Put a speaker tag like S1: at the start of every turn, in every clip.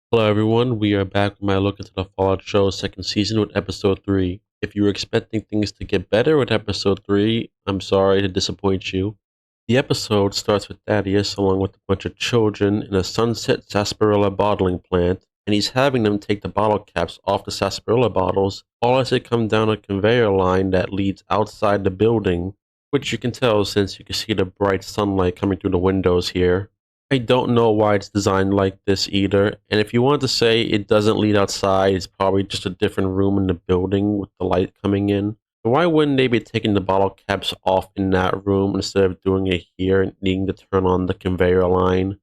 S1: Hello everyone, we are back with my look into the Fallout show's second season with episode 3. If you were expecting things to get better with episode 3, I'm sorry to disappoint you. The episode starts with Thaddeus along with a bunch of children in a sunset sarsaparilla bottling plant, and he's having them take the bottle caps off the sarsaparilla bottles, all as they come down a conveyor line that leads outside the building, which you can tell since you can see the bright sunlight coming through the windows here. I don't know why it's designed like this either, and if you want to say it doesn't lead outside, it's probably just a different room in the building with the light coming in. But why wouldn't they be taking the bottle caps off in that room instead of doing it here and needing to turn on the conveyor line?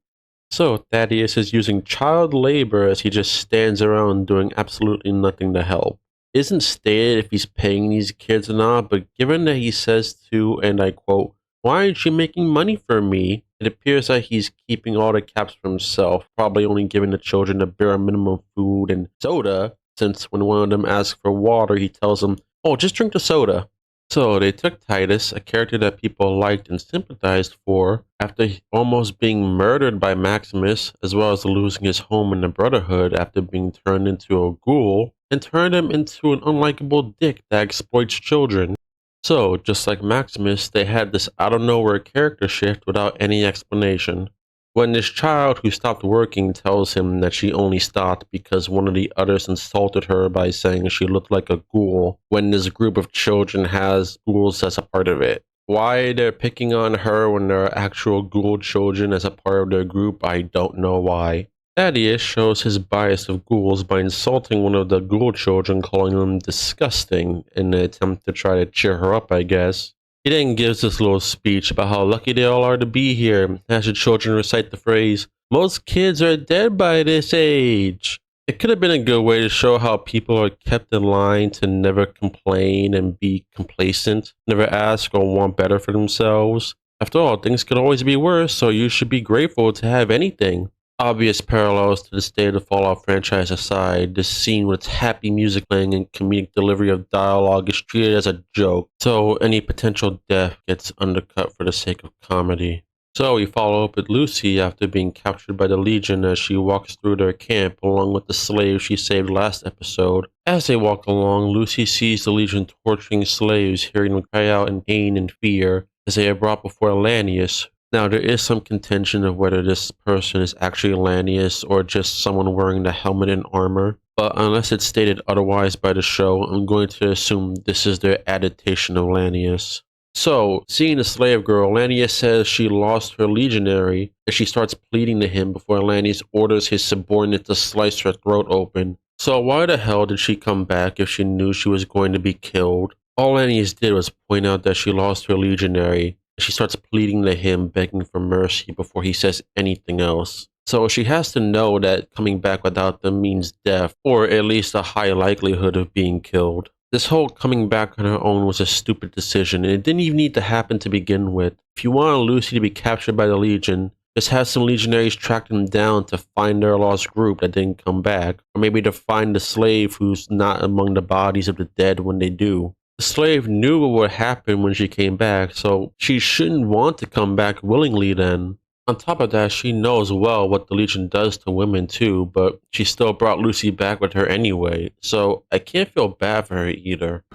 S1: So Thaddeus is using child labor as he just stands around doing absolutely nothing to help. It isn't stated if he's paying these kids or not, but given that he says to, and I quote, "Why aren't you making money for me?" It appears that he's keeping all the caps for himself, probably only giving the children the bare minimum food and soda, since when one of them asks for water, he tells them, "Oh, just drink the soda." So they took Titus, a character that people liked and sympathized for, after almost being murdered by Maximus, as well as losing his home in the Brotherhood after being turned into a ghoul, and turned him into an unlikable dick that exploits children. So, just like Maximus, they had this out of nowhere character shift without any explanation. When this child who stopped working tells him that she only stopped because one of the others insulted her by saying she looked like a ghoul, when this group of children has ghouls as a part of it. Why they're picking on her when there are actual ghoul children as a part of their group, I don't know why. Thaddeus shows his bias of ghouls by insulting one of the ghoul children, calling them disgusting, in an attempt to try to cheer her up, I guess. He then gives this little speech about how lucky they all are to be here, as the children recite the phrase, "Most kids are dead by this age." It could have been a good way to show how people are kept in line to never complain and be complacent, never ask or want better for themselves. After all, things could always be worse, so you should be grateful to have anything. Obvious parallels to the state of the Fallout franchise aside, this scene with its happy music playing and comedic delivery of dialogue is treated as a joke, so any potential death gets undercut for the sake of comedy. So we follow up with Lucy after being captured by the Legion as she walks through their camp along with the slaves she saved last episode. As they walk along, Lucy sees the Legion torturing slaves, hearing them cry out in pain and fear as they are brought before Lanius. Now, there is some contention of whether this person is actually Lanius or just someone wearing the helmet and armor, but unless it's stated otherwise by the show, I'm going to assume this is their adaptation of Lanius. So, seeing the slave girl, Lanius says she lost her legionary, and she starts pleading to him before Lanius orders his subordinate to slice her throat open. So why the hell did she come back if she knew she was going to be killed? All Lanius did was point out that she lost her legionary. She starts pleading to him, begging for mercy before he says anything else. So she has to know that coming back without them means death, or at least a high likelihood of being killed. This whole coming back on her own was a stupid decision, and it didn't even need to happen to begin with. If you wanted Lucy to be captured by the Legion, just have some legionaries track them down to find their lost group that didn't come back, or maybe to find the slave who's not among the bodies of the dead when they do. The slave knew what would happen when she came back, so she shouldn't want to come back willingly then. On top of that, she knows well what the Legion does to women too, but she still brought Lucy back with her anyway, so I can't feel bad for her either.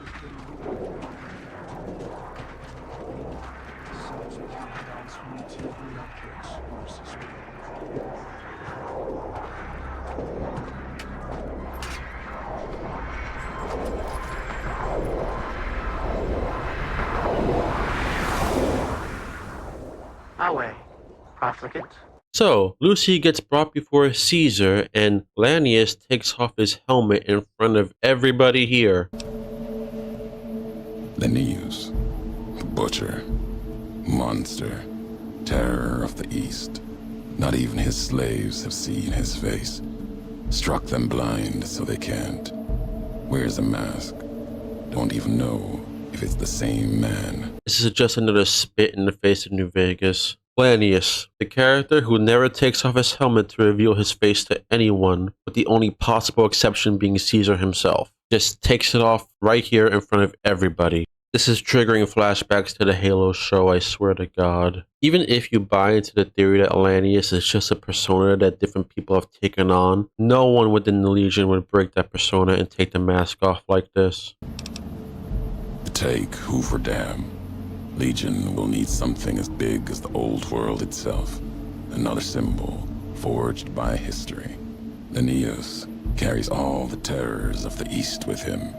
S2: Away, profligate.
S1: So, Lucy gets brought before Caesar, and Lanius takes off his helmet in front of everybody here.
S3: Linnaeus, butcher, monster, terror of the East. Not even his slaves have seen his face. Struck them blind so they can't. Wears a mask. Don't even know if it's the same man.
S1: This is just another spit in the face of New Vegas. Lanius, the character who never takes off his helmet to reveal his face to anyone, with the only possible exception being Caesar himself. Just takes it off right here in front of everybody. This is triggering flashbacks to the Halo show, I swear to God. Even if you buy into the theory that Elanius is just a persona that different people have taken on, no one within the Legion would break that persona and take the mask off like this.
S3: Take Hoover Dam. Legion will need something as big as the old world itself. Another symbol forged by history. Aeneas carries all the terrors of the East with him.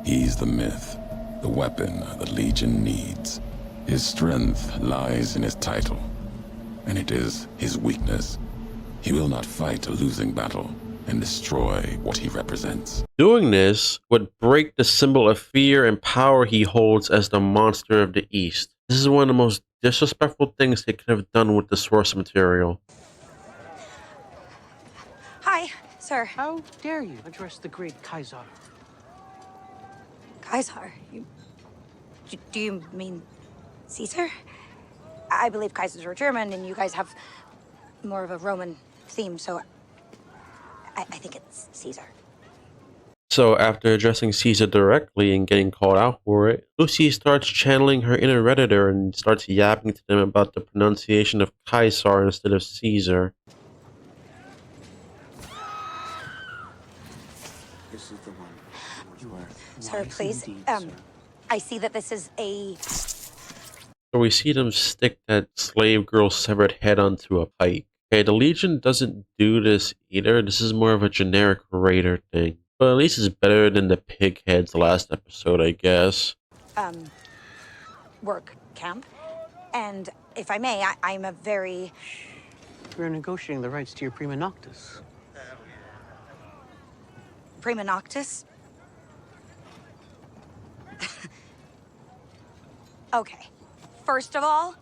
S3: He's the myth, the weapon the Legion needs. His strength lies in his title, and it is his weakness. He will not fight a losing battle and destroy what he represents.
S1: Doing this would break the symbol of fear and power he holds as the monster of the East. This is one of the most disrespectful things they could have done with the source material.
S4: Hi, sir.
S2: How dare you address the great Kaiser?
S4: Kaiser? Do you mean Caesar? I believe Kaisers were German, and you guys have more of a Roman theme, so I think it's Caesar.
S1: So after addressing Caesar directly and getting called out for it, Lucy starts channeling her inner Redditor and starts yapping to them about the pronunciation of Caesar instead of Caesar.
S2: This is the one. You are.
S4: Sir,
S2: wise
S4: please.
S2: indeed, sir.
S4: I see that this is a...
S1: So we see them stick that slave girl's severed head onto a pike. Okay, the Legion doesn't do this either. This is more of a generic raider thing. But at least it's better than the pig heads last episode, I guess.
S4: work camp. And if I may, I'm a very...
S2: We're negotiating the rights to your prima noctis.
S4: prima noctis? Okay. First of all,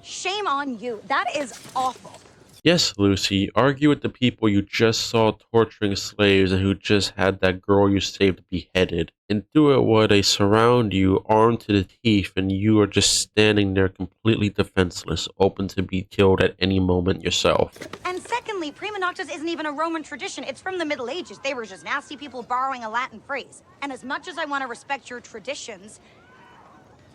S4: shame on you. That is awful.
S1: Yes, Lucy, argue with the people you just saw torturing slaves and who just had that girl you saved beheaded. And do it while they surround you, armed to the teeth, and you are just standing there completely defenseless, open to be killed at any moment yourself.
S4: And secondly, prima noctis isn't even a Roman tradition. It's from the Middle Ages. They were just nasty people borrowing a Latin phrase. And as much as I want to respect your traditions,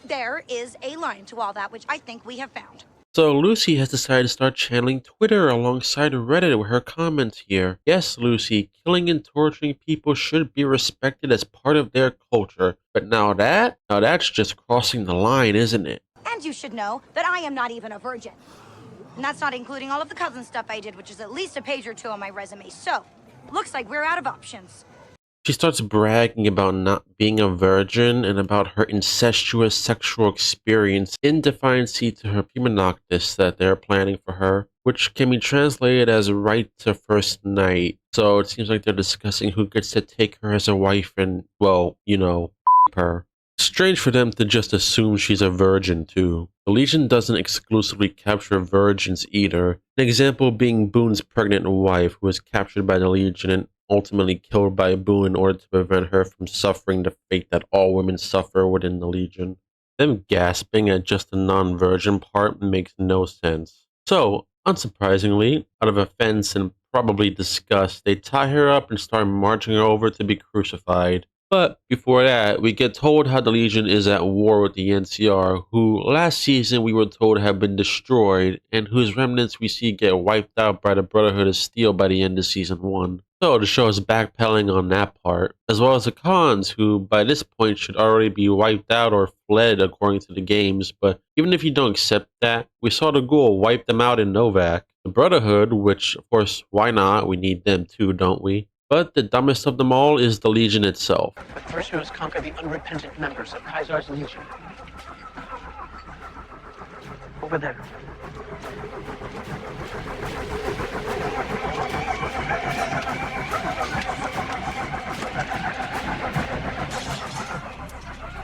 S4: there is a line to all that, which I think we have found.
S1: So Lucy has decided to start channeling Twitter alongside Reddit with her comments here. Yes, Lucy, killing and torturing people should be respected as part of their culture. But now that's just crossing the line, isn't it?
S4: And you should know that I am not even a virgin. And that's not including all of the cousin stuff I did, which is at least a page or two on my resume. So, looks like we're out of options.
S1: She starts bragging about not being a virgin and about her incestuous sexual experience in defiancy to her prima noctis that they're planning for her, which can be translated as right to first night. So it seems like they're discussing who gets to take her as a wife and, well, her. Strange for them to just assume she's a virgin too. The Legion doesn't exclusively capture virgins either. An example being Boone's pregnant wife, who was captured by the Legion and ultimately killed by Boone in order to prevent her from suffering the fate that all women suffer within the Legion. Them gasping at just the non-virgin part makes no sense. So, unsurprisingly, out of offense and probably disgust, they tie her up and start marching her over to be crucified. But before that, we get told how the Legion is at war with the NCR, who last season we were told have been destroyed, and whose remnants we see get wiped out by the Brotherhood of Steel by the end of Season 1. So the show is backpedaling on that part, as well as the Khans, who by this point should already be wiped out or fled according to the games, but even if you don't accept that, we saw the Ghoul wipe them out in Novak. The Brotherhood, which of course, why not, we need them too, don't we? But the dumbest of them all is the Legion itself.
S2: But first you must conquer the unrepentant members of Kaiser's Legion. Over there.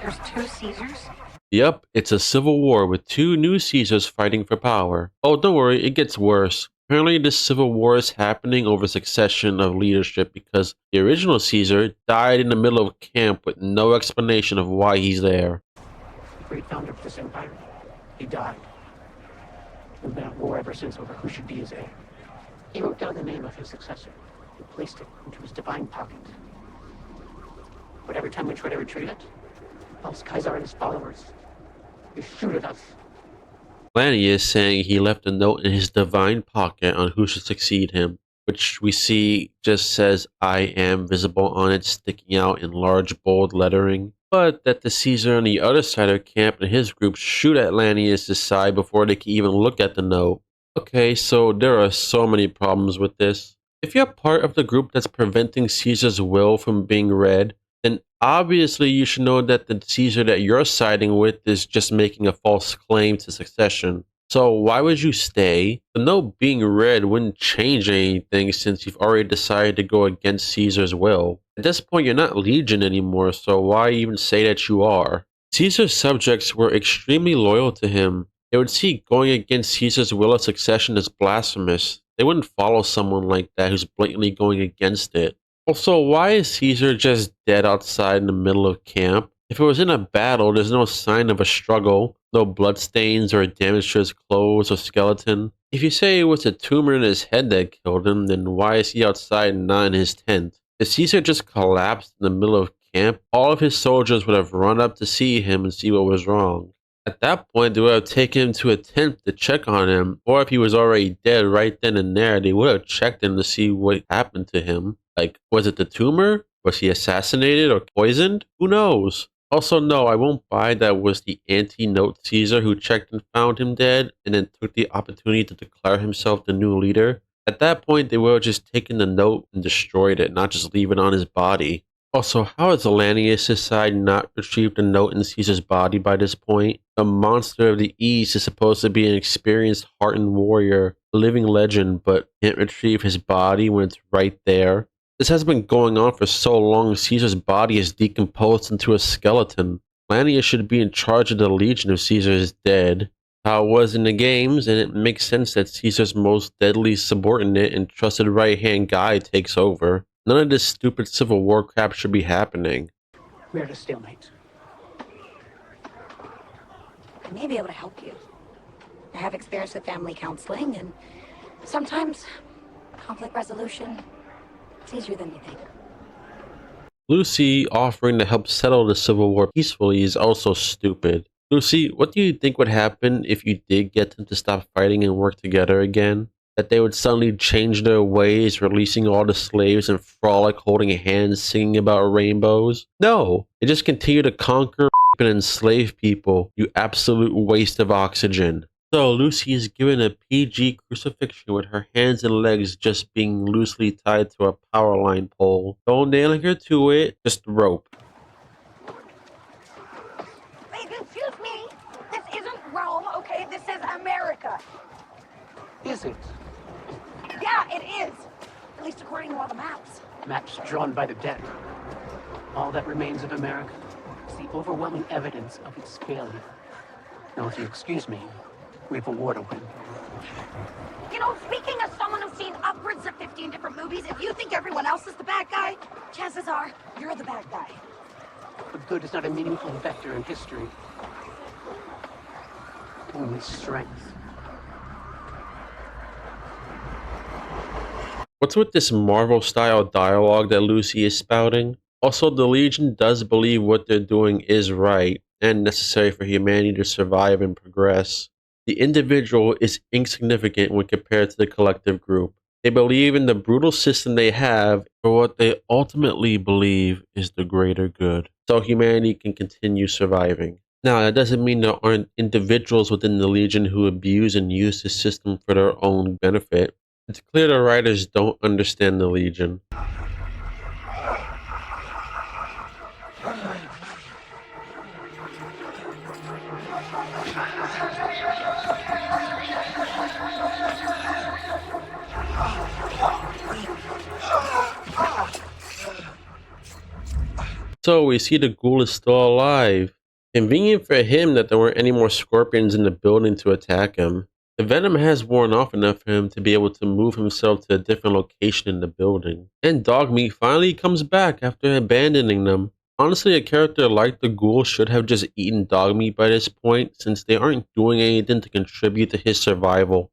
S2: There's two Caesars?
S1: Yep, it's a civil war with two new Caesars fighting for power. Oh, don't worry, it gets worse. Apparently this civil war is happening over succession of leadership because the original Caesar died in the middle of camp with no explanation of why he's there.
S2: The great founder of this empire. He died. We've been at war ever since over who should be his heir. He wrote down the name of his successor and placed it into his divine pocket. But every time we try to retrieve it, else Caesar and his followers. You shoot at us.
S1: Lanny is saying he left a note in his divine pocket on who should succeed him, which we see just says I am visible on it, sticking out in large bold lettering, but that the Caesar on the other side of camp and his group shoot at Lannius' side before they can even look at the note. Okay, so there are so many problems with this. If you're part of the group that's preventing Caesar's will from being read, then obviously you should know that the Caesar that you're siding with is just making a false claim to succession. So why would you stay? The note being read wouldn't change anything since you've already decided to go against Caesar's will. At this point you're not Legion anymore, so why even say that you are? Caesar's subjects were extremely loyal to him. They would see going against Caesar's will of succession as blasphemous. They wouldn't follow someone like that who's blatantly going against it. Also, why is Caesar just dead outside in the middle of camp? If it was in a battle, there's no sign of a struggle, no bloodstains or damage to his clothes or skeleton. If you say it was a tumor in his head that killed him, then why is he outside and not in his tent? If Caesar just collapsed in the middle of camp, all of his soldiers would have run up to see him and see what was wrong. At that point, they would have taken him to a tent to check on him, or if he was already dead right then and there, they would have checked him to see what happened to him. Like, was it the tumor? Was he assassinated or poisoned? Who knows? Also, no, I won't buy that was the anti-note Caesar who checked and found him dead, and then took the opportunity to declare himself the new leader. At that point, they would have just taken the note and destroyed it, not just leave it on his body. Also, how has Alanius' side not retrieved a note in Caesar's body by this point? The monster of the East is supposed to be an experienced hardened warrior, a living legend, but can't retrieve his body when it's right there. This has been going on for so long, Caesar's body is decomposed into a skeleton. Lanius should be in charge of the Legion if Caesar is dead. How it was in the games, and it makes sense that Caesar's most deadly subordinate and trusted right-hand guy takes over. None of this stupid Civil War crap should be happening.
S2: We're at a stalemate.
S4: I may be able to help you. I have experience with family counseling, and sometimes conflict resolution is easier than you think.
S1: Lucy offering to help settle the Civil War peacefully is also stupid. Lucy, what do you think would happen if you did get them to stop fighting and work together again? That they would suddenly change their ways, releasing all the slaves and frolic holding hands, singing about rainbows? No, they just continue to conquer and enslave people, you absolute waste of oxygen. So Lucy is given a PG crucifixion with her hands and legs just being loosely tied to a power line pole. No nailing her to it, just rope.
S4: Excuse me, this isn't Rome, okay? This is America.
S2: Is it?
S4: Yeah, it is. At least according to all the maps.
S2: Maps drawn by the dead. All that remains of America is the overwhelming evidence of its failure. Now, if you excuse me, we have a war to win.
S4: You know, speaking as someone who's seen upwards of 15 different movies, if you think everyone else is the bad guy, chances are you're the bad guy.
S2: But good is not a meaningful vector in history. Only strength.
S1: What's with this Marvel-style dialogue that Lucy is spouting? Also, the Legion does believe what they're doing is right and necessary for humanity to survive and progress. The individual is insignificant when compared to the collective group. They believe in the brutal system they have for what they ultimately believe is the greater good, so humanity can continue surviving. Now, that doesn't mean there aren't individuals within the Legion who abuse and use the system for their own benefit. It's clear the writers don't understand the Legion. So we see the ghoul is still alive. Convenient for him that there weren't any more scorpions in the building to attack him. The venom has worn off enough for him to be able to move himself to a different location in the building. And Dogmeat finally comes back after abandoning them. Honestly, a character like the ghoul should have just eaten Dogmeat by this point, since they aren't doing anything to contribute to his survival.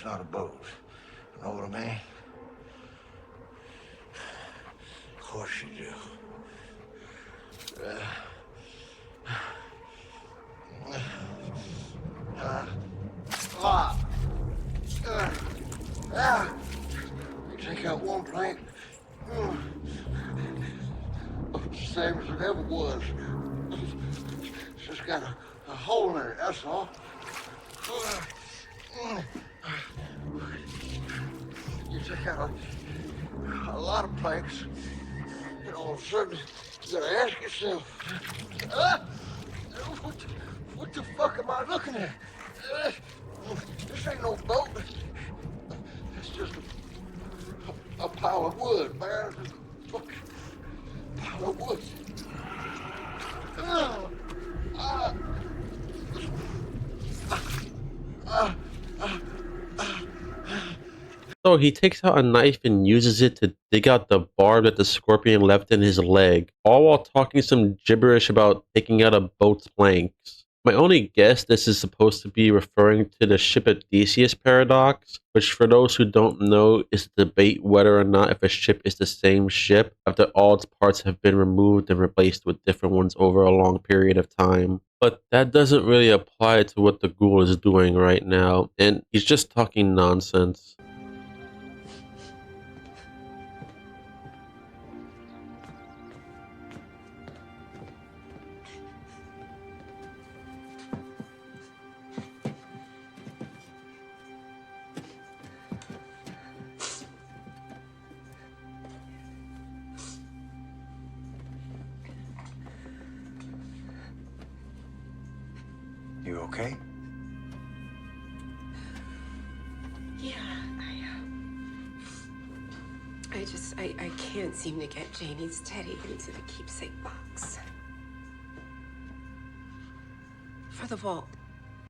S5: boat's not a boat. You know what I mean? Of course you do. You take out one plank, same as it ever was. It's just got a hole in it, that's all. You take out a lot of planks, and all of a sudden, you gotta ask yourself, what the fuck am I looking at? This ain't no boat. It's just a pile of wood, man. A fucking pile of wood.
S1: So he takes out a knife and uses it to dig out the barb that the scorpion left in his leg, all while talking some gibberish about taking out a boat's planks. My only guess this is supposed to be referring to the ship of Theseus paradox, which for those who don't know is the debate whether or not if a ship is the same ship after all its parts have been removed and replaced with different ones over a long period of time. But that doesn't really apply to what the ghoul is doing right now, and he's just talking nonsense.
S6: You okay?
S7: Yeah, I can't seem to get Janie's teddy into the keepsake box. For the vault.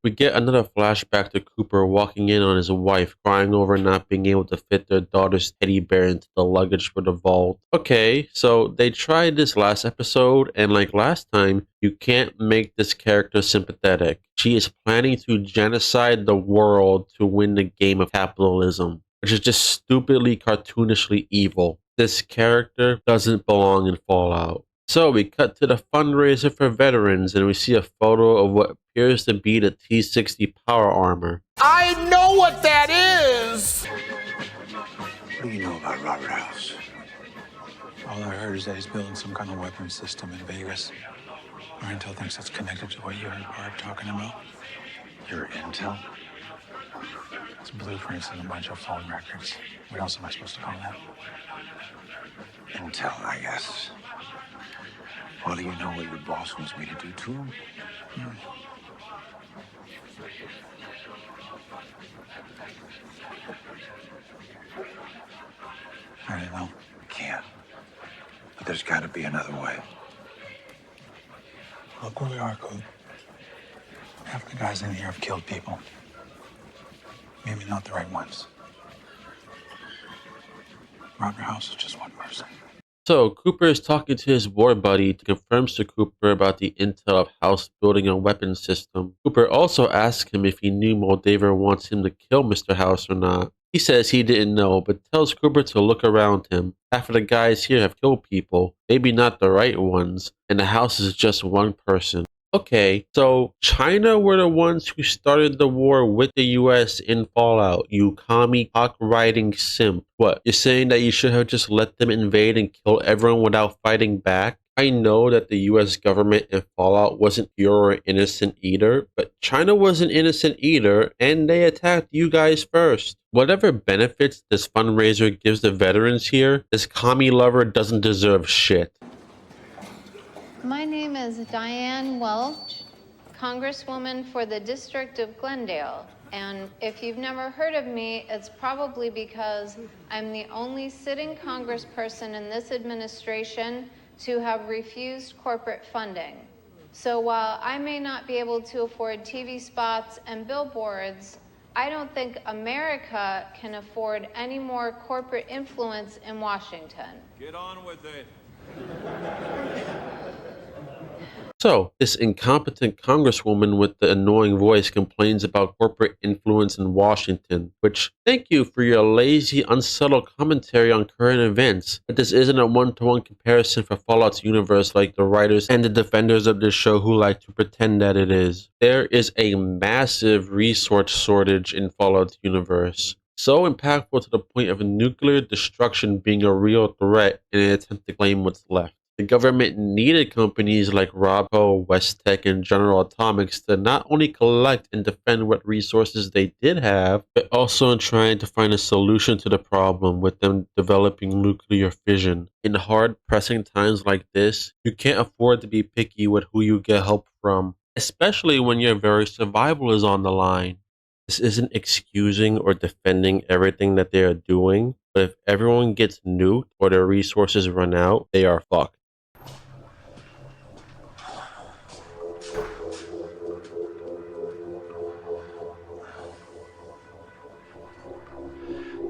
S1: We get another flashback to Cooper walking in on his wife crying over not being able to fit their daughter's teddy bear into the luggage for the vault. Okay, so they tried this last episode, and like last time, you can't make this character sympathetic. She is planning to genocide the world to win the game of capitalism, which is just stupidly cartoonishly evil. This character doesn't belong in Fallout. So we cut to the fundraiser for veterans and we see a photo of what appears to be the T-60 power armor.
S5: I know what that is!
S6: What do you know about Robert House?
S8: All I heard is that he's building some kind of weapons system in Vegas. Our intel thinks that's connected to what you heard Barb talking about.
S6: Your intel?
S8: It's blueprints and a bunch of phone records. What else am I supposed to call that?
S6: Intel, I guess. Well, do you know what your boss wants me to do to him?
S8: I don't know.
S6: Can't. But there's got to be another way.
S8: Look where we are, Coop. Half the guys in here have killed people. Maybe not the right ones. Robert House is just one person.
S1: So Cooper is talking to his war buddy to confirm to Cooper about the intel of House building a weapon system. Cooper also asks him if he knew Moldaver wants him to kill Mr. House or not. He says he didn't know, but tells Cooper to look around him. Half of the guys here have killed people, maybe not the right ones, and the House is just one person. Okay, so China were the ones who started the war with the US in Fallout, you commie cock-riding simp. What, you're saying that you should have just let them invade and kill everyone without fighting back? I know that the US government in Fallout wasn't pure or innocent either, but China wasn't innocent either, and they attacked you guys first. Whatever benefits this fundraiser gives the veterans here, this commie lover doesn't deserve shit.
S9: My name is Diane Welch, Congresswoman for the District of Glendale. And if you've never heard of me, it's probably because I'm the only sitting congressperson in this administration to have refused corporate funding. So while I may not be able to afford TV spots and billboards, I don't think America can afford any more corporate influence in Washington.
S10: Get on with it.
S1: So, this incompetent congresswoman with the annoying voice complains about corporate influence in Washington, which, thank you for your lazy, unsubtle commentary on current events, but this isn't a one-to-one comparison for Fallout's universe like the writers and the defenders of this show who like to pretend that it is. There is a massive resource shortage in Fallout's universe. So impactful to the point of nuclear destruction being a real threat in an attempt to claim what's left. The government needed companies like Robco, Westtech, and General Atomics to not only collect and defend what resources they did have, but also in trying to find a solution to the problem with them developing nuclear fission. In hard, pressing times like this, you can't afford to be picky with who you get help from, especially when your very survival is on the line. This isn't excusing or defending everything that they are doing, but if everyone gets nuked or their resources run out, they are fucked.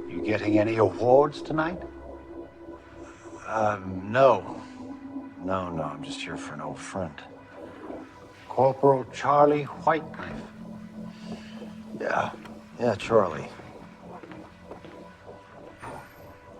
S6: You getting any awards tonight? No. No, I'm just here for an old friend. Corporal Charlie Whiteknife. Yeah, Charlie.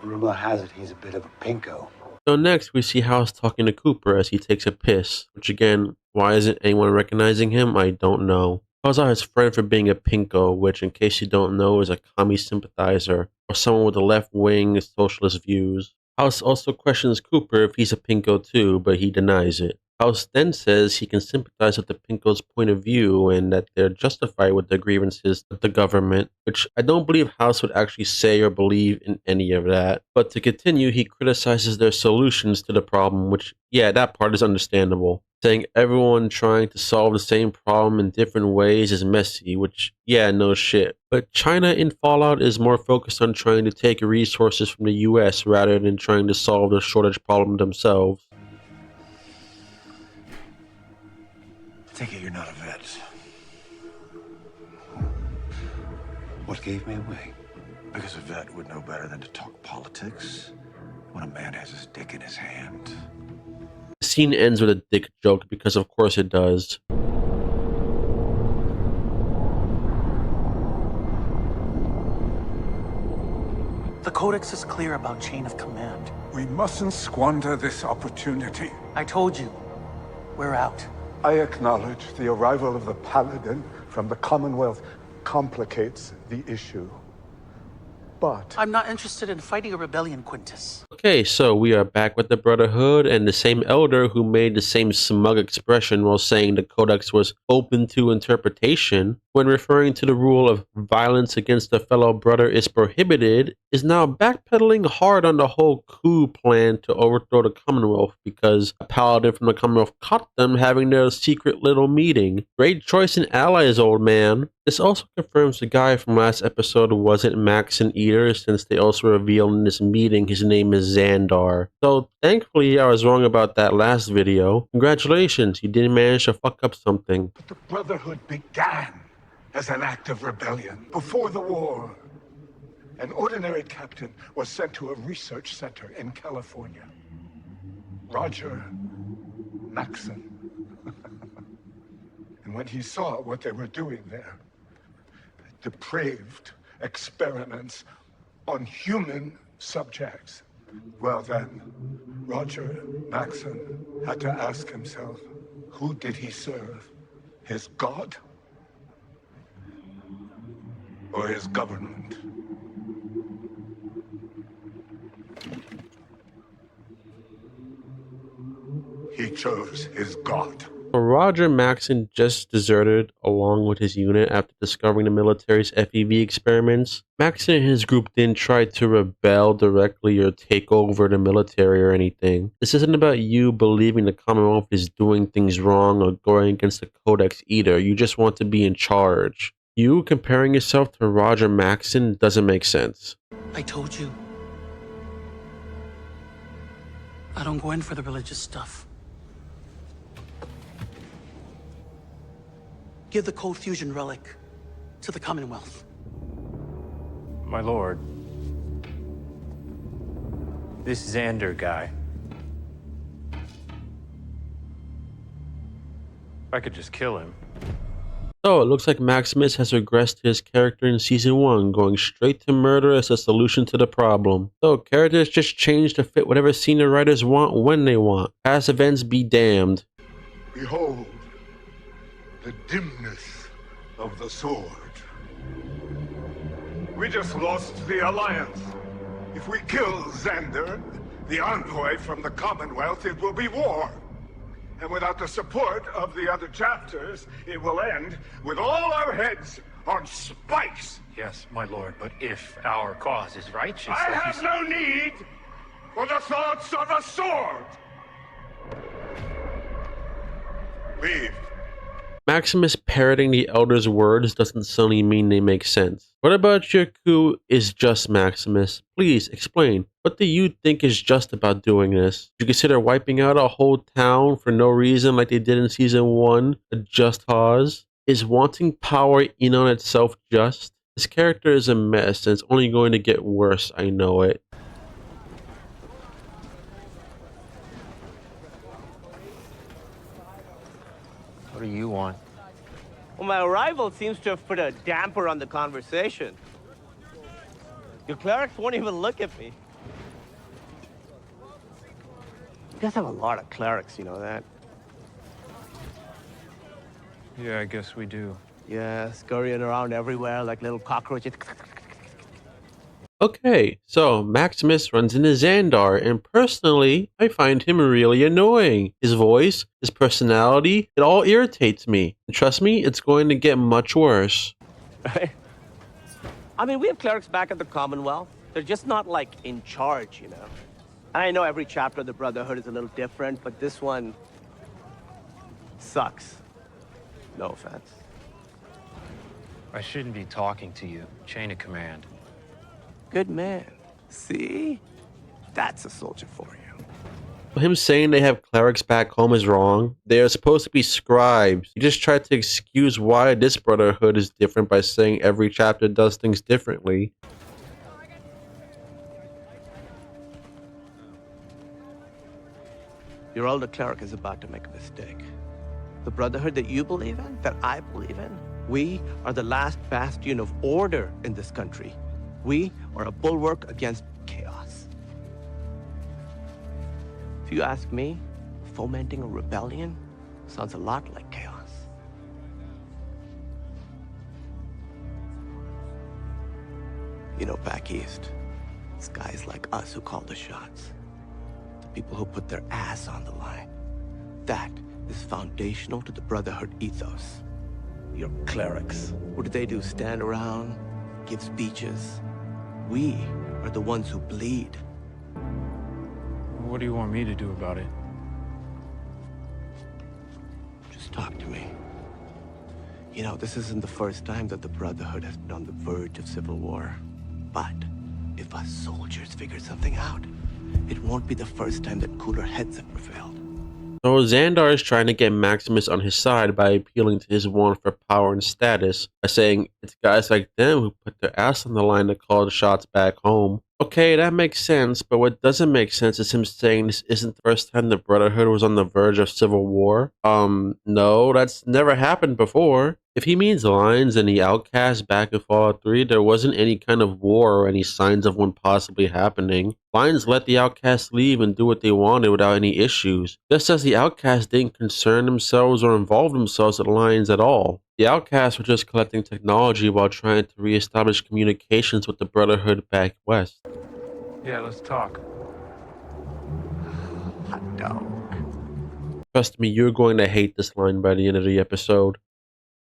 S6: Rumor has it he's a bit of a pinko.
S1: So next, we see House talking to Cooper as he takes a piss, which again, why isn't anyone recognizing him? I don't know. Calls out his friend for being a pinko, which in case you don't know is a commie sympathizer, or someone with the left-wing socialist views. House also questions Cooper if he's a pinko too, but he denies it. House then says he can sympathize with the pinko's point of view and that they're justified with their grievances with the government, which I don't believe House would actually say or believe in any of that. But to continue, he criticizes their solutions to the problem, which, yeah, that part is understandable. Saying everyone trying to solve the same problem in different ways is messy, which, yeah, no shit. But China in Fallout is more focused on trying to take resources from the US rather than trying to solve the shortage problem themselves.
S6: I take it you're not a vet. What gave me away? Because a vet would know better than to talk politics when a man has his dick in his hand.
S1: The scene ends with a dick joke because of course it does.
S2: The Codex is clear about chain of command.
S10: We mustn't squander this opportunity.
S2: I told you, we're out.
S10: I acknowledge the arrival of the Paladin from the Commonwealth complicates the issue. But
S2: I'm not interested in fighting a rebellion, Quintus.
S1: Okay, so we are back with the Brotherhood and the same elder who made the same smug expression while saying the Codex was open to interpretation when referring to the rule of violence against a fellow brother is prohibited is now backpedaling hard on the whole coup plan to overthrow the Commonwealth because a paladin from the Commonwealth caught them having their secret little meeting. Great choice in allies, old man. This also confirms the guy from last episode wasn't Maxon either, since they also revealed in this meeting his name is Xandar. So thankfully I was wrong about that last video. Congratulations, you didn't manage to fuck up something.
S10: the Brotherhood began as an act of rebellion before the war. An ordinary captain was sent to a research center in California. Roger Maxon. And when he saw what they were doing there, depraved experiments on human subjects, well then, Roger Maxon had to ask himself, who did he serve? His God? Or his government? He chose his God.
S1: Roger Maxon just deserted along with his unit after discovering the military's FEV experiments. Maxon and his group didn't try to rebel directly or take over the military or anything. This isn't about you believing the Commonwealth is doing things wrong or going against the Codex either. You just want to be in charge. You comparing yourself to Roger Maxon doesn't make sense.
S2: I told you. I don't go in for the religious stuff. Give the Cold Fusion relic to the Commonwealth.
S11: My lord. This Xander guy. I could just kill him.
S1: So it looks like Maximus has regressed to his character in season 1, going straight to murder as a solution to the problem. So characters just change to fit whatever scene the writers want when they want. Past events be damned.
S10: Behold, the dimness of the sword. We just lost the Alliance. If we kill Xander, the envoy from the Commonwealth, it will be war. And without the support of the other chapters, it will end with all our heads on spikes.
S11: Yes, my lord, but if our cause is righteous...
S10: I have no need for the thoughts of a sword. Leave.
S1: Maximus parroting the Elder's words doesn't suddenly mean they make sense. What about your coup is just, Maximus? Please explain. What do you think is just about doing this? Do you consider wiping out a whole town for no reason like they did in season 1 a just cause? Is wanting power in on itself just? This character is a mess and it's only going to get worse, I know it.
S12: What do you want?
S13: Well, my arrival seems to have put a damper on the conversation. Your clerics won't even look at me. You guys have a lot of clerics, you know that?
S11: Yeah, I guess we do.
S13: Yeah, scurrying around everywhere like little cockroaches.
S1: Okay, so Maximus runs into Xandar, and personally, I find him really annoying. His voice, his personality, it all irritates me. And trust me, it's going to get much worse.
S13: Right? I mean, we have clerics back at the Commonwealth. They're just not, like, in charge, you know? And I know every chapter of the Brotherhood is a little different, but this one sucks. No offense.
S12: I shouldn't be talking to you. Chain of command.
S13: Good man. See? That's a soldier for you.
S1: Him saying they have clerics back home is wrong. They are supposed to be scribes. He just tried to excuse why this Brotherhood is different by saying every chapter does things differently.
S13: Your older cleric is about to make a mistake. The Brotherhood that you believe in, that I believe in, we are the last bastion of order in this country. We are a bulwark against chaos. If you ask me, fomenting a rebellion sounds a lot like chaos. You know, back east, it's guys like us who call the shots. The people who put their ass on the line. That is foundational to the Brotherhood ethos. Your clerics, what do they do? Stand around, give speeches? We are the ones who bleed.
S11: What do you want me to do about it?
S13: Just talk to me. You know, this isn't the first time that the Brotherhood has been on the verge of civil war. But if us soldiers figure something out, it won't be the first time that cooler heads have prevailed.
S1: So Xandar is trying to get Maximus on his side by appealing to his want for power and status, by saying it's guys like them who put their ass on the line to call the shots back home. Okay, that makes sense, but what doesn't make sense is him saying this isn't the first time the Brotherhood was on the verge of civil war. No, that's never happened before. If he means Lions and the Outcasts back in Fallout 3, there wasn't any kind of war or any signs of one possibly happening. Lions let the Outcasts leave and do what they wanted without any issues, just as the Outcasts didn't concern themselves or involve themselves with Lions at all. The Outcasts were just collecting technology while trying to reestablish communications with the Brotherhood back west.
S11: Yeah, let's talk.
S13: Hot dog.
S1: Trust me, you're going to hate this line by the end of the episode.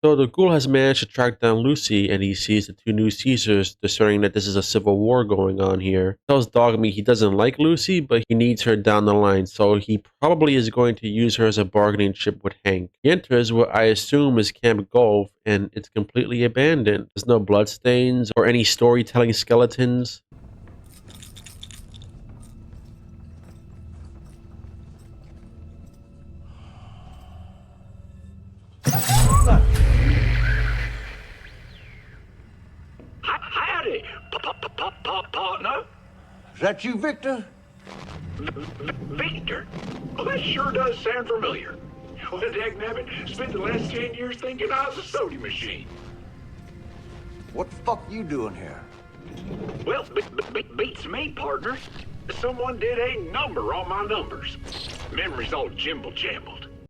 S1: So the ghoul has managed to track down Lucy, and he sees the two new Caesars, discerning that this is a civil war going on here. Tells Dogmeat he doesn't like Lucy, but he needs her down the line, so he probably is going to use her as a bargaining chip with Hank. He enters what I assume is Camp Golf, and it's completely abandoned. There's no bloodstains or any storytelling skeletons.
S5: Howdy, partner. Is that you, Victor? Victor? Well, that sure does sound familiar.
S14: Well, dagnabbit, spent the last 10 years thinking I was a soda machine.
S6: What the fuck you doing here?
S14: Well, beats me, partner. Someone did a number on my numbers. Memory's all jimbled.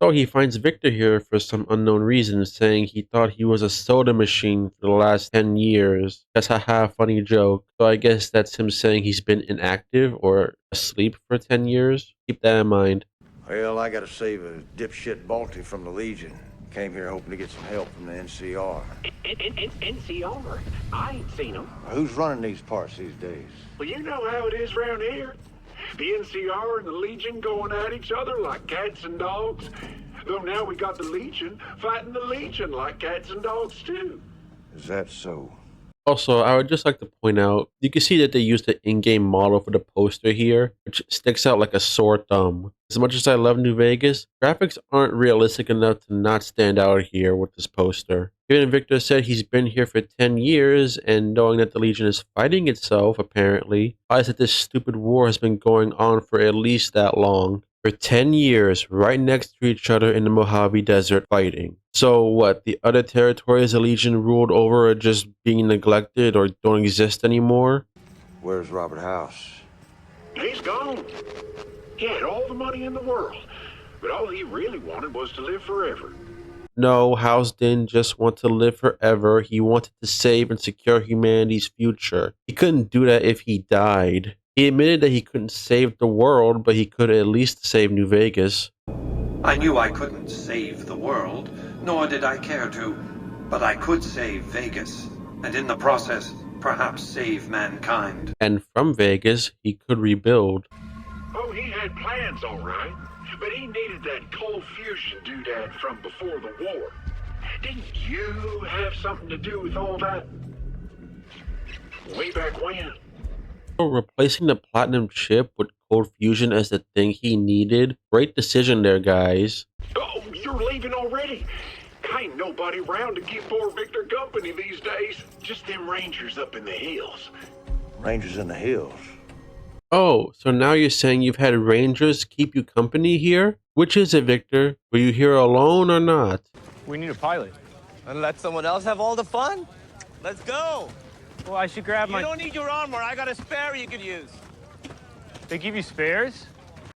S1: So he finds Victor here for some unknown reason, saying he thought he was a soda machine for the last 10 years. That's haha, funny joke. So I guess that's him saying he's been inactive or asleep for 10 years. Keep that in mind.
S6: Well, I gotta save a dipshit Balti from the Legion. Came here hoping to get some help from the NCR.
S14: NCR? I ain't seen them.
S6: Who's running these parts these days?
S14: Well, you know how it is around here. The NCR and the Legion going at each other like cats and dogs. Though now we got the Legion fighting the Legion like cats and dogs too.
S6: Is that so?
S1: Also, I would just like to point out, you can see that they used the in-game model for the poster here, which sticks out like a sore thumb. As much as I love New Vegas, graphics aren't realistic enough to not stand out here with this poster. Given Victor said he's been here for 10 years, and knowing that the Legion is fighting itself, apparently, implies that this stupid war has been going on for at least that long. For 10 years, right next to each other in the Mojave Desert fighting. So what, the other territories the Legion ruled over are just being neglected or don't exist anymore?
S6: Where's Robert House?
S14: He's gone. He had all the money in the world, but all he really wanted was to live forever.
S1: No, House didn't just want to live forever. He wanted to save and secure humanity's future. He couldn't do that if he died. He admitted that he couldn't save the world, but he could at least save New Vegas.
S15: I knew I couldn't save the world, nor did I care to, but I could save Vegas, and in the process, perhaps save mankind.
S1: And from Vegas, he could rebuild.
S14: Oh, he had plans, all right, but he needed that cold fusion doodad from before the war. Didn't you have something to do with all that? Way back when?
S1: Replacing the platinum chip with cold fusion as the thing he needed. Great decision there, guys.
S14: Oh, you're leaving already? Ain't nobody around to keep poor Victor company these days. Just them rangers up in the hills.
S6: Rangers in the hills?
S1: Oh, so now you're saying you've had rangers keep you company here? Which is it, Victor? Were you here alone or not?
S11: We need a pilot.
S13: And let someone else have all the fun? Let's go!
S11: Well, I should grab my...
S13: You don't need your armor. I got a spare you could use.
S11: They give you spares?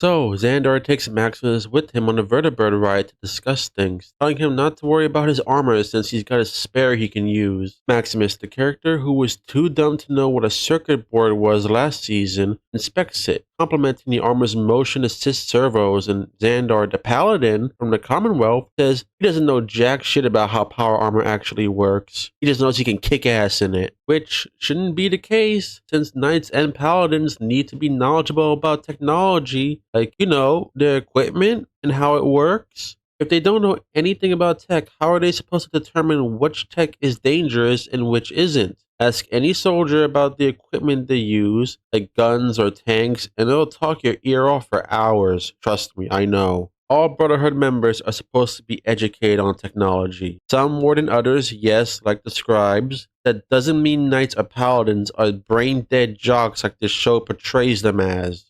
S1: So, Xandar takes Maximus with him on a vertibird ride to discuss things, telling him not to worry about his armor since he's got a spare he can use. Maximus, the character who was too dumb to know what a circuit board was last season, inspects it, complimenting the armor's motion assist servos, and Xandar, the paladin from the Commonwealth, says he doesn't know jack shit about how power armor actually works. He just knows he can kick ass in it, which shouldn't be the case, since knights and paladins need to be knowledgeable about technology, like, you know, their equipment and how it works. If they don't know anything about tech, how are they supposed to determine which tech is dangerous and which isn't? Ask any soldier about the equipment they use, like guns or tanks, and they'll talk your ear off for hours. Trust me, I know. All Brotherhood members are supposed to be educated on technology. Some more than others, yes, like the scribes. That doesn't mean knights or paladins are brain-dead jocks like this show portrays them as.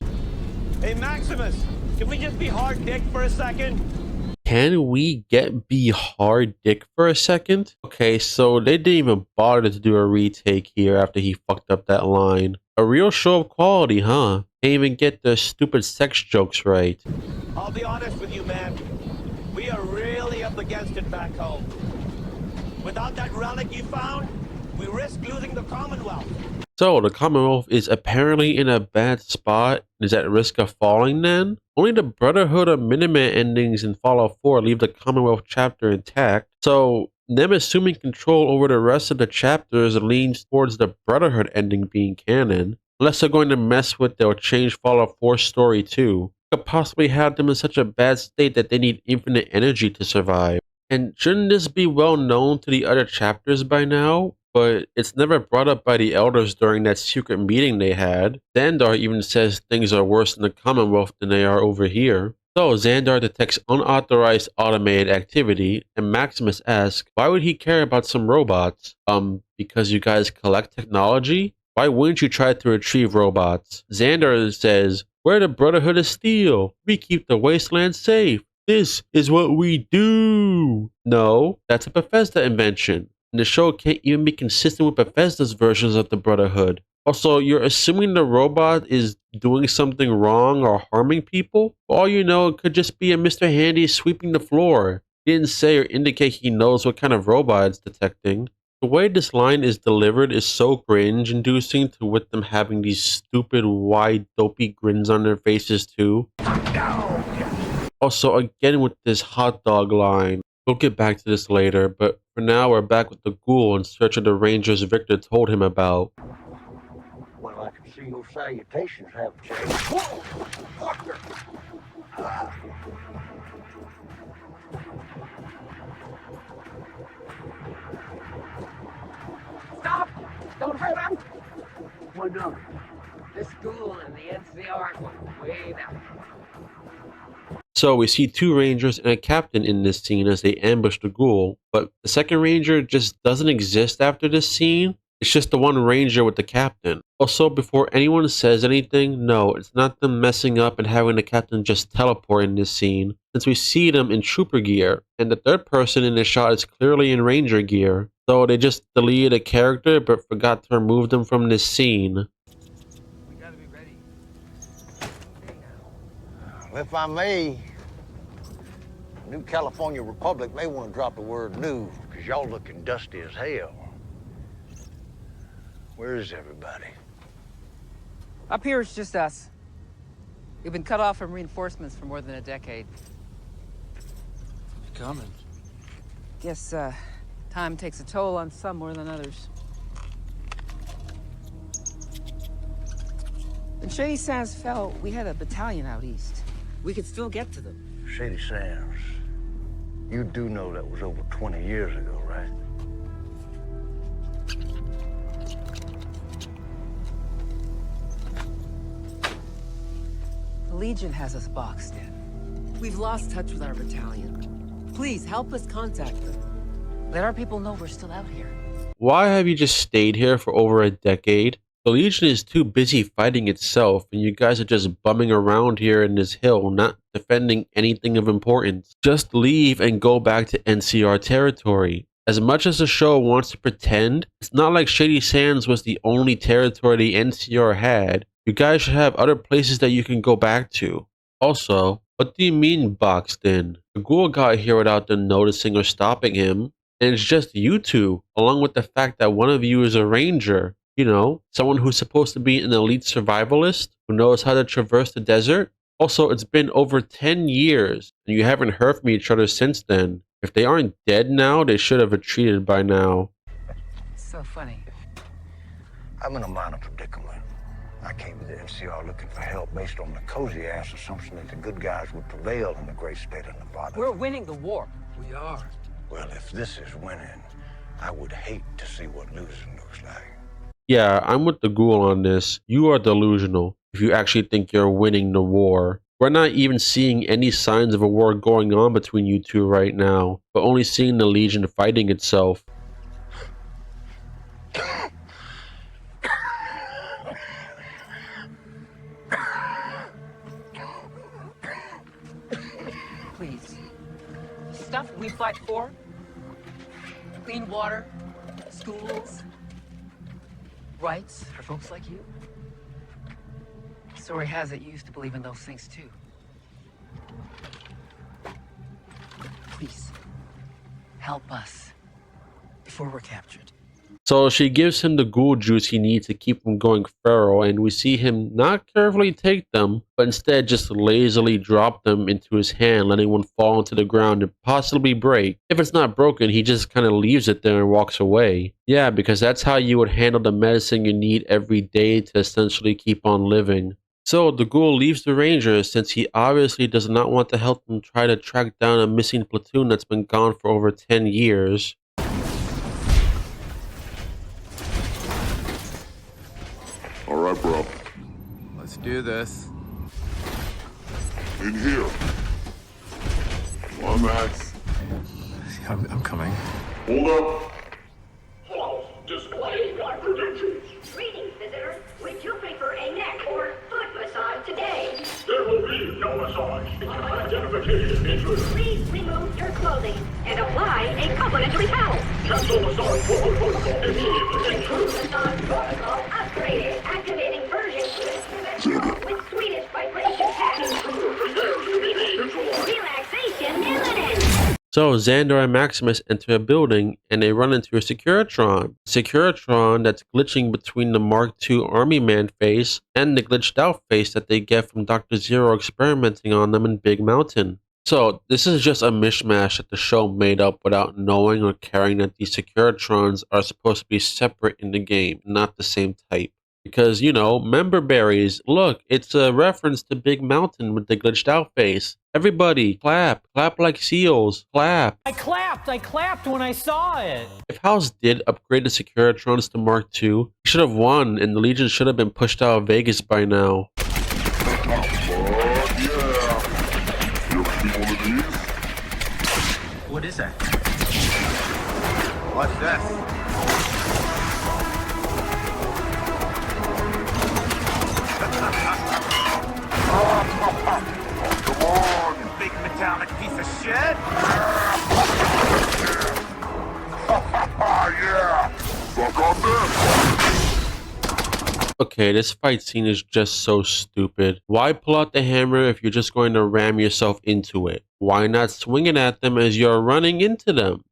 S13: Hey, Maximus, can we just be hard dick for a second?
S1: Can we be hard dick for a second? Okay, so they didn't even bother to do a retake here after he fucked up that line. A real show of quality, huh? Can't even get the stupid sex jokes right.
S13: I'll be honest with you, man. We are really up against it back home. Without that relic you found, we risk losing the Commonwealth.
S1: So, the Commonwealth is apparently in a bad spot. Is at risk of falling then? Only the Brotherhood or Minuteman endings in Fallout 4 leave the Commonwealth chapter intact. So, them assuming control over the rest of the chapters leans towards the Brotherhood ending being canon. Unless they're going to mess with or change Fallout 4's story too. Could possibly have them in such a bad state that they need infinite energy to survive. And shouldn't this be well known to the other chapters by now? But it's never brought up by the elders during that secret meeting they had. Xandar even says things are worse in the Commonwealth than they are over here. So Xandar detects unauthorized automated activity, and Maximus asks, why would he care about some robots? Because you guys collect technology? Why wouldn't you try to retrieve robots? Xandar says, we're the Brotherhood of Steel. We keep the wasteland safe. This is what we do. No, that's a Bethesda invention. And the show can't even be consistent with Bethesda's versions of the Brotherhood. Also, you're assuming the robot is doing something wrong or harming people? For all you know, it could just be a Mr. Handy sweeping the floor. He didn't say or indicate he knows what kind of robot it's detecting. The way this line is delivered is so cringe-inducing, to with them having these stupid, wide, dopey grins on their faces too. Also, again with this hot dog line. We'll get back to this later, but for now we're back with the ghoul in search of the Rangers Victor told him about.
S5: Well, I can see your salutations have changed. Whoa! Fucker!
S2: Stop! Don't hurt him!
S5: Why not?
S2: The school and the NCR went way back.
S1: So we see two rangers and a captain in this scene as they ambush the ghoul, but the second ranger just doesn't exist after this scene. It's just the one ranger with the captain. Also, before anyone says anything, no, it's not them messing up and having the captain just teleport in this scene, since we see them in trooper gear, and the third person in this shot is clearly in ranger gear. So they just deleted a character but forgot to remove them from this scene.
S5: If I may, New California Republic may want to drop the word new, because y'all looking dusty as hell. Where is everybody?
S16: Up here, it's just us. We've been cut off from reinforcements for more than a decade.
S8: Coming.
S16: Guess, time takes a toll on some more than others. When Shady Sands fell, we had a battalion out east. We could still get to them.
S5: Shady Sands. You do know that was over 20 years ago, right?
S16: The Legion has us boxed in. We've lost touch with our battalion. Please, help us contact them. Let our people know we're still out here.
S1: Why have you just stayed here for over a decade? The Legion is too busy fighting itself, and you guys are just bumming around here in this hill, not defending anything of importance. Just leave and go back to NCR territory. As much as the show wants to pretend, it's not like Shady Sands was the only territory the NCR had. You guys should have other places that you can go back to. Also, what do you mean boxed in? The ghoul got here without them noticing or stopping him, and it's just you two, along with the fact that one of you is a ranger. You know, someone who's supposed to be an elite survivalist who knows how to traverse the desert. Also, it's been over 10 years, and you haven't heard from each other since then. If they aren't dead now, they should have retreated by now.
S16: So funny.
S5: I'm in a minor predicament. I came to the NCR looking for help based on the cozy-ass assumption that the good guys would prevail in the great state of Nevada.
S16: We're winning the war.
S8: We are.
S5: Well, if this is winning, I would hate to see what losing looks like.
S1: Yeah, I'm with the ghoul on this. You are delusional if you actually think you're winning the war. We're not even seeing any signs of a war going on between you two right now, but only seeing the Legion fighting itself.
S16: Please. The stuff we fight for, clean water, schools, rights for folks like you. Story has it you used to believe in those things too. Please, help us before we're captured.
S1: So she gives him the ghoul juice he needs to keep him going feral, and we see him not carefully take them, but instead just lazily drop them into his hand, letting one fall into the ground and possibly break. If it's not broken, he just kind of leaves it there and walks away. Yeah, because that's how you would handle the medicine you need every day to essentially keep on living. So the ghoul leaves the Rangers since he obviously does not want to help them try to track down a missing platoon that's been gone for over 10 years.
S17: All right, bro.
S12: Let's do this.
S17: In here. Come on, Max.
S8: I'm coming.
S17: Hold up.
S14: Hello, display my credentials. Greetings, visitor. Would you prefer a neck or foot massage today? There will be no massage.
S18: Please remove your clothing and apply a complimentary towel. Cancel massage protocol immediately. Massage protocol upgraded. Activating version with Swedish vibration package. Relaxation imminent.
S1: So Xandar and Maximus enter a building and they run into a Securitron. Securitron that's glitching between the Mark II Army Man face and the glitched out face that they get from Dr. Zero experimenting on them in Big Mountain. So this is just a mishmash that the show made up without knowing or caring that these Securitrons are supposed to be separate in the game, not the same type. Because, you know, member berries, look, it's a reference to Big Mountain with the glitched out face. Everybody, clap. Clap like seals. Clap.
S19: I clapped when I saw it.
S1: If House did upgrade the Securitrons to Mark II, he should have won and the Legion should have been pushed out of Vegas by now.
S6: What is that? What's this?
S17: Come on,
S6: You big metallic piece of shit!
S17: yeah! Suck on this!
S1: Okay, this fight scene is just so stupid. Why pull out the hammer if you're just going to ram yourself into it? Why not swing it at them as you're running into them?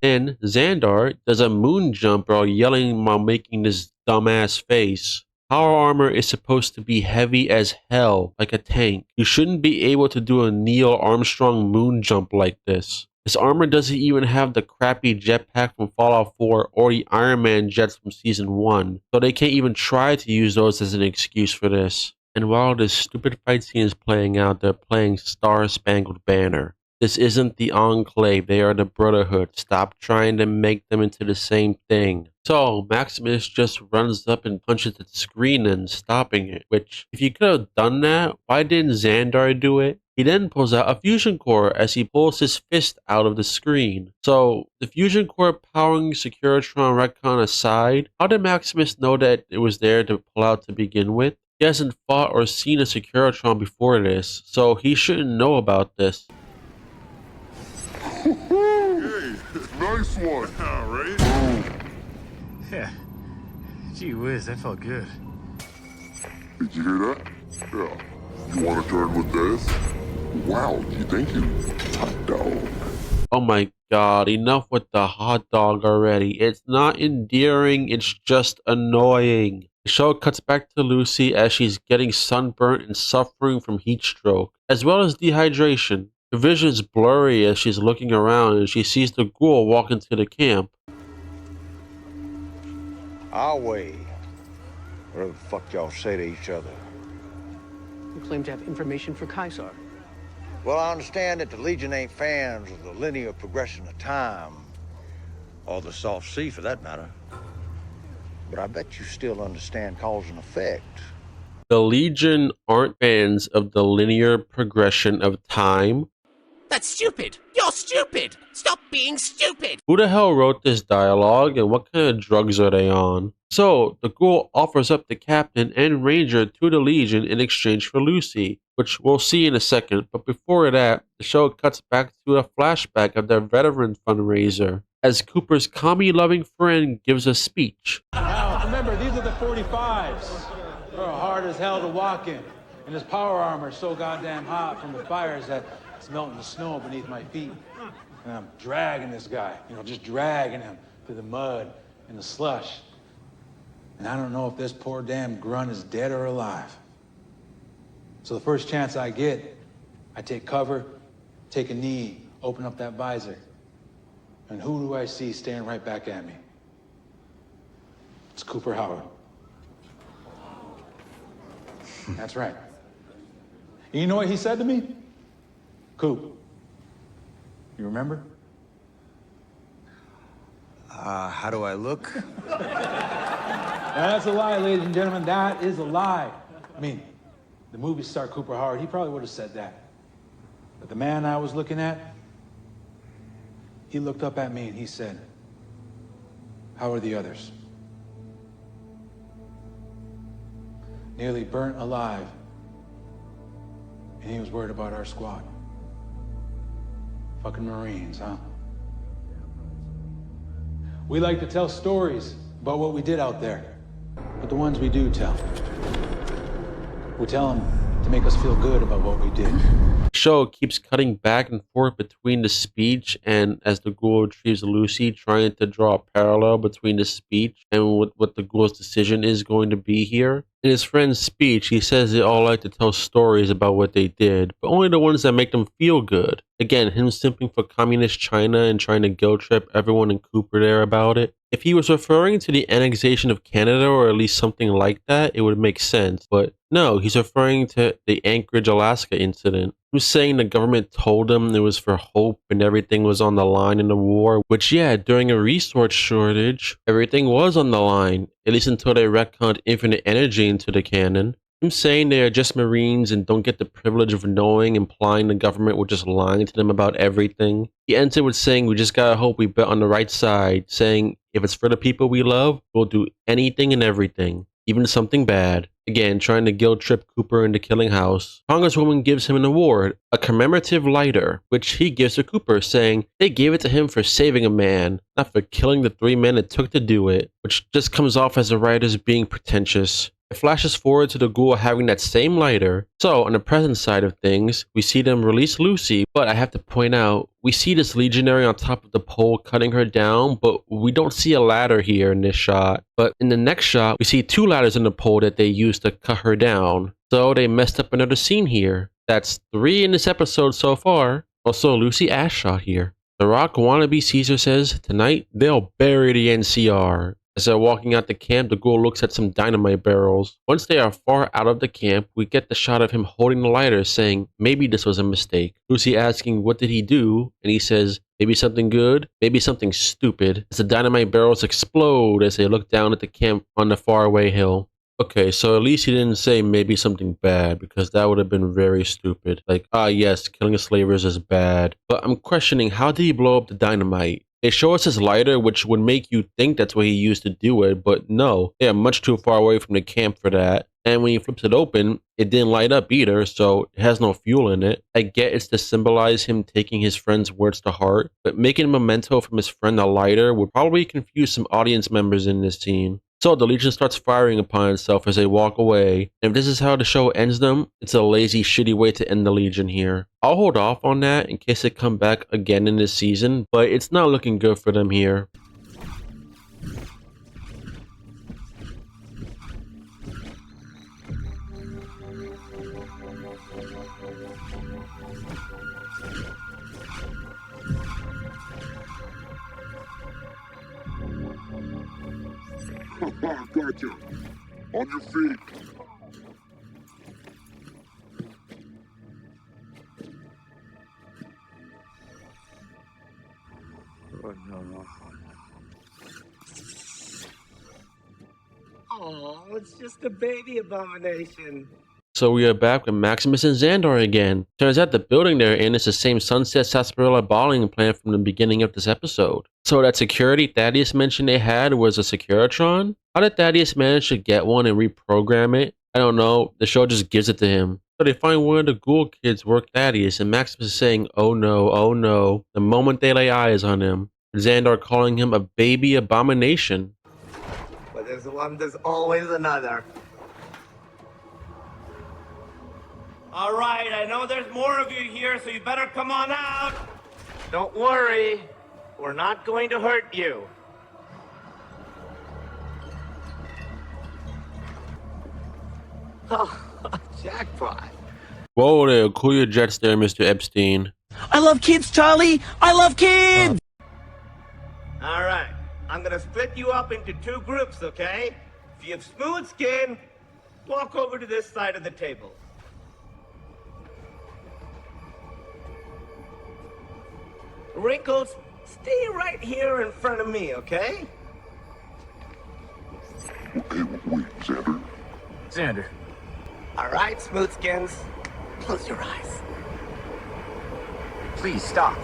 S1: Then Xandar does a moon jump while yelling while making this dumbass face. Power armor is supposed to be heavy as hell, like a tank. You shouldn't be able to do a Neil Armstrong moon jump like this. This armor doesn't even have the crappy jetpack from Fallout 4 or the Iron Man jets from Season 1, so they can't even try to use those as an excuse for this. And while this stupid fight scene is playing out, they're playing Star Spangled Banner. This isn't the Enclave, they are the Brotherhood. Stop trying to make them into the same thing. So, Maximus just runs up and punches the screen and stopping it. Which, if you could have done that, why didn't Xandar do it? He then pulls out a fusion core as he pulls his fist out of the screen. So, the fusion core powering Securitron retcon aside, how did Maximus know that it was there to pull out to begin with? He hasn't fought or seen a Securitron before this, so he shouldn't know about this.
S17: Hey, nice one. All right.
S8: Yeah. Gee whiz, that felt good.
S17: Did you hear that? Yeah. You want to turn with this? Wow, you think you hot dog?
S1: Oh my god, enough with the hot dog already. It's not endearing, it's just annoying. The show cuts back to Lucy as she's getting sunburnt and suffering from heat stroke, as well as dehydration. Her vision's blurry as she's looking around and she sees the ghoul walk into the camp.
S6: Our way. Whatever the fuck y'all say to each other.
S2: You claim to have information for Caesar.
S6: Well, I understand that the Legion ain't fans of the linear progression of time, or the soft sea for that matter. But I bet you still understand cause and effect.
S1: The Legion aren't fans of the linear progression of time.
S20: That's stupid! You're stupid! Stop being stupid!
S1: Who the hell wrote this dialogue and what kind of drugs are they on? So, the ghoul offers up the captain and ranger to the Legion in exchange for Lucy, which we'll see in a second, but before that, the show cuts back to a flashback of their veteran fundraiser, as Cooper's commie-loving friend gives a speech.
S8: Now, remember, these are the 45s. They're hard as hell to walk in, and this power armor is so goddamn hot from the fires that it's melting the snow beneath my feet. And I'm dragging this guy, just dragging him through the mud and the slush. And I don't know if this poor damn grunt is dead or alive. So the first chance I get, I take cover, take a knee, open up that visor. And who do I see staring right back at me? It's Cooper Howard. That's right. And you know what he said to me? Coop, you remember?
S6: How do I look?
S8: That's a lie, ladies and gentlemen. That is a lie. I mean, the movie star Cooper Howard, he probably would have said that. But the man I was looking at, he looked up at me and he said, How are the others? Nearly burnt alive. And he was worried about our squad. Fucking Marines, huh? We like to tell stories about what we did out there. But the ones we do tell, we tell them to make us feel good about what we did.
S1: Show keeps cutting back and forth between the speech and as the ghoul retrieves Lucy, trying to draw a parallel between the speech and what the ghoul's decision is going to be here. In his friend's speech, he says they all like to tell stories about what they did, but only the ones that make them feel good. Again, him simping for communist China and trying to guilt trip everyone in Cooper there about it. If he was referring to the annexation of Canada or at least something like that, it would make sense. But no, he's referring to the Anchorage, Alaska incident. He was saying the government told him it was for hope and everything was on the line in the war, which yeah, during a resource shortage, everything was on the line, at least until they retconned infinite energy into the canon. Him saying they are just Marines and don't get the privilege of knowing, implying the government was just lying to them about everything. He ended with saying we just gotta hope we bet on the right side, saying if it's for the people we love, we'll do anything and everything, even something bad. Again, trying to guilt trip Cooper into killing House. Congresswoman gives him an award, a commemorative lighter, which he gives to Cooper, saying they gave it to him for saving a man, not for killing the 3 men it took to do it, which just comes off as the writers being pretentious. It flashes forward to the ghoul having that same lighter. So, on the present side of things, we see them release Lucy, but I have to point out, we see this legionary on top of the pole cutting her down, but we don't see a ladder here in this shot. But in the next shot, we see 2 ladders in the pole that they used to cut her down. So they messed up another scene here. That's 3 in this episode so far. Also, Lucy ass shot here. The Rock wannabe Caesar says, tonight, they'll bury the NCR. As they're walking out the camp, the ghoul looks at some dynamite barrels. Once they are far out of the camp, we get the shot of him holding the lighter, saying, maybe this was a mistake. Lucy asking, what did he do? And he says, maybe something good, maybe something stupid. As the dynamite barrels explode as they look down at the camp on the faraway hill. Okay, so at least he didn't say maybe something bad, because that would have been very stupid. Like, yes, killing slavers is bad. But I'm questioning, how did he blow up the dynamite? They show us his lighter, which would make you think that's what he used to do it, but no, they are much too far away from the camp for that. And when he flips it open, it didn't light up either, so it has no fuel in it. I get it's to symbolize him taking his friend's words to heart, but making a memento from his friend a lighter would probably confuse some audience members in this scene. So the Legion starts firing upon itself as they walk away, and if this is how the show ends them, it's a lazy, shitty way to end the Legion here. I'll hold off on that in case they come back again in this season, but it's not looking good for them here.
S17: Gotcha. On your feet.
S20: Oh, it's just a baby abomination.
S1: So we are back with Maximus and Xandar again. Turns out the building they're in is the same Sunset Sarsaparilla bottling plant from the beginning of this episode. So that security Thaddeus mentioned they had was a Securitron? How did Thaddeus manage to get one and reprogram it? I don't know, the show just gives it to him. So they find one of the ghoul kids work Thaddeus, and Maximus is saying, oh no, the moment they lay eyes on him. Xandar calling him a baby abomination.
S20: But there's one, there's always another. All right, I know there's more of you here, so you better come on out. Don't worry, we're not going to hurt you. Oh, jackpot.
S1: Whoa there, cool your jets there, Mr. Epstein.
S20: I love kids, Charlie! I love kids! All right, I'm gonna split you up into 2 groups, okay? If you have smooth skin, walk over to this side of the table. Wrinkles, stay right here in front of me, okay?
S17: Okay, wait, Xander.
S12: Xander.
S20: All right, smooth skins, close your eyes.
S12: Please stop.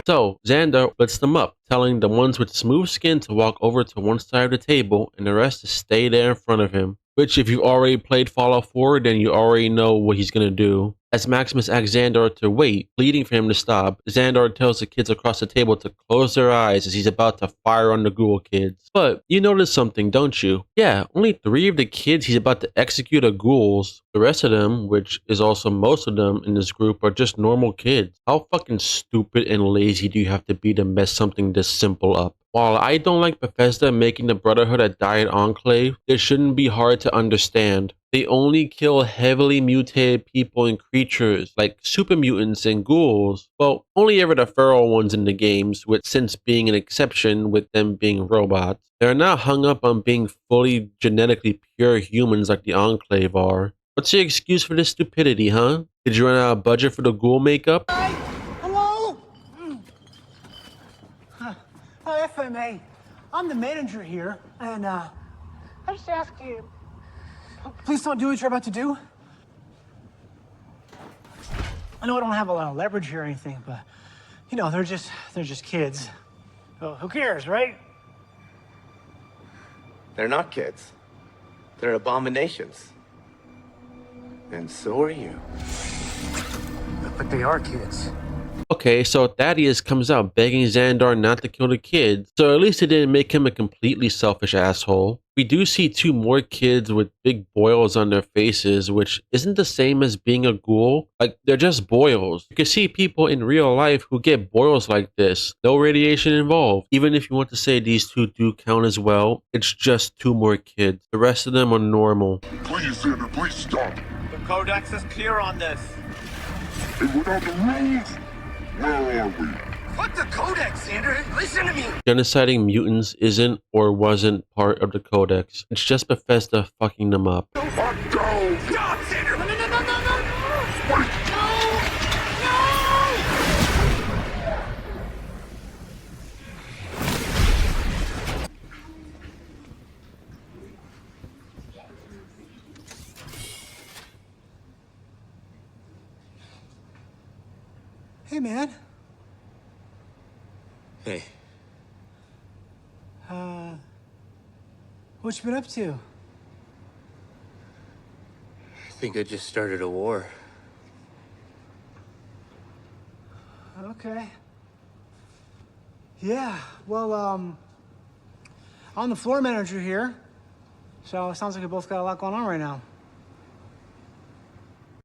S1: So Xander splits them up, telling the ones with smooth skin to walk over to one side of the table and the rest to stay there in front of him. Which, if you already played Fallout 4, then you already know what he's gonna do. As Maximus asks Xandar to wait, pleading for him to stop, Xandar tells the kids across the table to close their eyes as he's about to fire on the ghoul kids. But you notice something, don't you? Yeah, only 3 of the kids he's about to execute are ghouls. The rest of them, which is also most of them in this group, are just normal kids. How fucking stupid and lazy do you have to be to mess something this simple up? While I don't like Bethesda making the Brotherhood a diet enclave, it shouldn't be hard to understand. They only kill heavily mutated people and creatures like super mutants and ghouls. Well, only ever the feral ones in the games, with since being an exception with them being robots. They're not hung up on being fully genetically pure humans like the Enclave are. What's your excuse for this stupidity, huh? Did you run out of budget for the ghoul makeup?
S2: Hello? If I may, I'm the manager here, and I just ask you, please don't do what you're about to do. I know I don't have a lot of leverage here or anything, but you know, they're just kids. So who cares, right?
S13: They're not kids. They're abominations. And so are you.
S2: But they are kids.
S1: Okay, so Thaddeus comes out begging Xandar not to kill the kids, so at least it didn't make him a completely selfish asshole. We do see 2 more kids with big boils on their faces, which isn't the same as being a ghoul. Like, they're just boils. You can see people in real life who get boils like this. No radiation involved. Even if you want to say these 2 do count as well, it's just 2 more kids. The rest of them are normal.
S17: Please, Xander, please stop.
S20: The Codex is clear on this.
S17: And without the rules, where are we?
S20: What the Codex, Xander? Listen to me.
S1: Genociding mutants isn't or wasn't part of the Codex. It's just Bethesda fucking them up.
S20: Stop, Xander! No! Wait!
S2: Hey, man.
S13: Hey,
S2: What you been up to?
S13: I think I just started a war.
S2: Okay. Yeah, well, I'm the floor manager here, so it sounds like we both got a lot going on right now.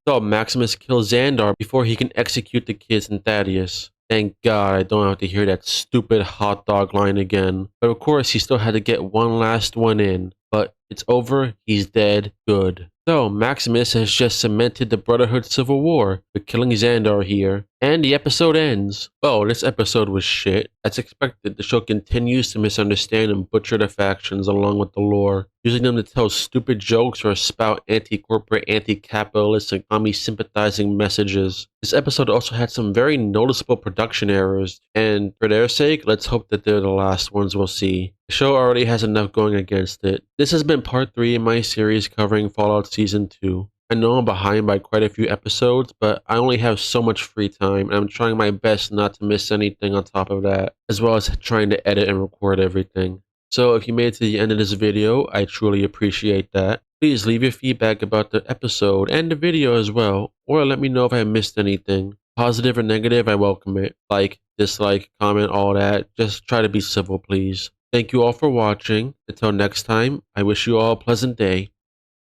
S1: So Maximus kills Xandar before he can execute the kids and Thaddeus. Thank God I don't have to hear that stupid hot dog line again. But of course he still had to get one last one in. But it's over, he's dead, good. So Maximus has just cemented the Brotherhood Civil War with killing Xandar here. And the episode ends. Well, this episode was shit. As expected, the show continues to misunderstand and butcher the factions along with the lore, using them to tell stupid jokes or spout anti-corporate, anti-capitalist, and commie-sympathizing messages. This episode also had some very noticeable production errors, and for their sake, let's hope that they're the last ones we'll see. The show already has enough going against it. This has been part 3 in my series covering Fallout Season 2. I know I'm behind by quite a few episodes, but I only have so much free time, and I'm trying my best not to miss anything on top of that, as well as trying to edit and record everything. So if you made it to the end of this video, I truly appreciate that. Please leave your feedback about the episode and the video as well, or let me know if I missed anything. Positive or negative, I welcome it. Like, dislike, comment, all that. Just try to be civil, please. Thank you all for watching. Until next time, I wish you all a pleasant day.